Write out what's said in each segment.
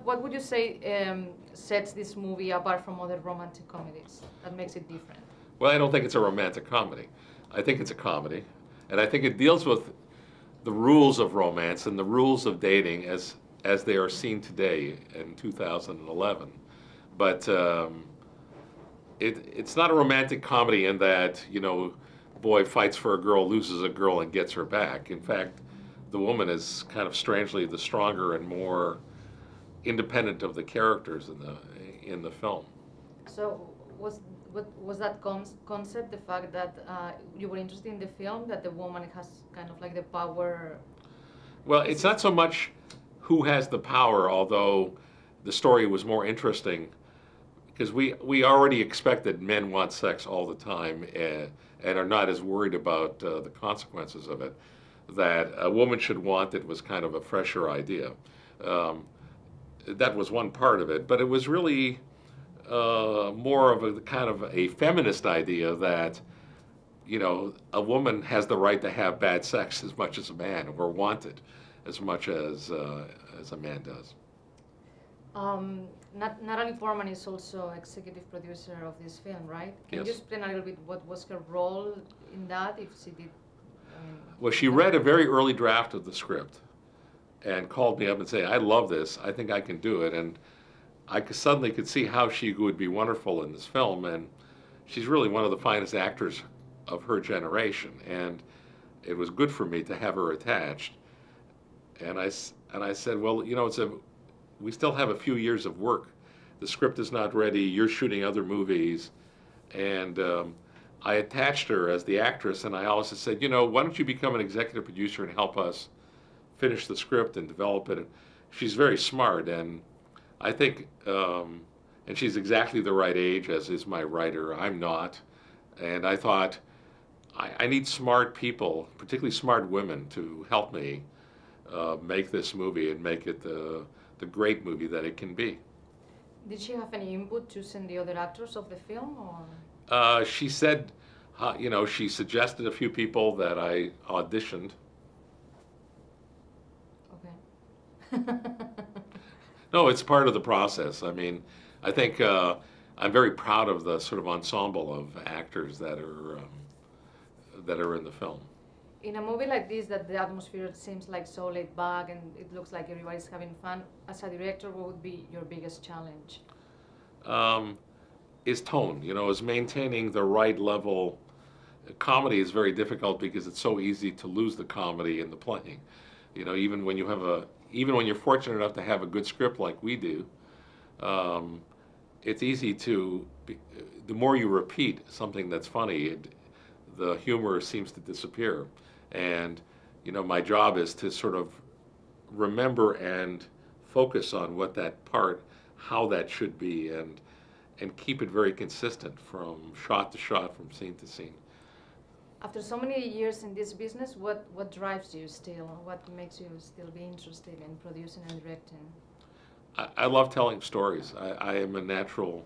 what would you say sets this movie apart from other romantic comedies that makes it different? Well, I don't think it's a romantic comedy. I think it's a comedy, and I think it deals with the rules of romance and the rules of dating as they are seen today in 2011. But it's not a romantic comedy in that, you know, boy fights for a girl, loses a girl, and gets her back. In fact, the woman is kind of strangely the stronger and more independent of the characters in the film. So was that concept, the fact that you were interested in the film, that the woman has kind of like the power? Well, it's not so much who has the power, although the story was more interesting, because we already expect that men want sex all the time and are not as worried about the consequences of it, that a woman should want it was kind of a fresher idea. That was one part of it, but it was really more of a kind of a feminist idea that, you know, a woman has the right to have bad sex as much as a man, or want it as much as a man does. Natalie Portman is also executive producer of this film, right? Can Yes. you explain a little bit what was her role in that, if she did? Well, she read a very early draft of the script and called me up and said, I love this, I think I can do it. And I suddenly could see how she would be wonderful in this film, and she's really one of the finest actors of her generation, and it was good for me to have her attached. And I said, well, you know, we still have a few years of work. The script is not ready, you're shooting other movies, and I attached her as the actress, and I also said, you know, why don't you become an executive producer and help us finish the script and develop it. And she's very smart, and I think, and she's exactly the right age, as is my writer. I'm not. And I thought, I need smart people, particularly smart women, to help me make this movie and make it the great movie that it can be. Did she have any input choosing the other actors of the film, or? She said, you know, she suggested a few people that I auditioned. Okay. No, it's part of the process. I mean, I think I'm very proud of the sort of ensemble of actors that are in the film. In a movie like this, that the atmosphere seems like so laid back and it looks like everybody's having fun, as a director, what would be your biggest challenge? Is tone, you know, is maintaining the right level. Comedy is very difficult because it's so easy to lose the comedy in the playing. You know, even when you're fortunate enough to have a good script like we do, it's easy to, the more you repeat something that's funny, the humor seems to disappear. And, you know, my job is to sort of remember and focus on what that part, how that should be, and keep it very consistent from shot to shot, from scene to scene. After so many years in this business, what drives you still? What makes you still be interested in producing and directing? I love telling stories. I am a natural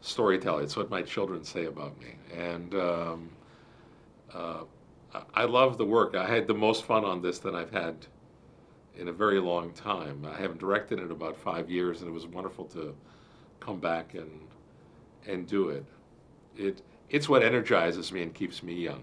storyteller. It's what my children say about me. And I love the work. I had the most fun on this than I've had in a very long time. I haven't directed in about 5 years, and it was wonderful to come back and do it. It's what energizes me and keeps me young.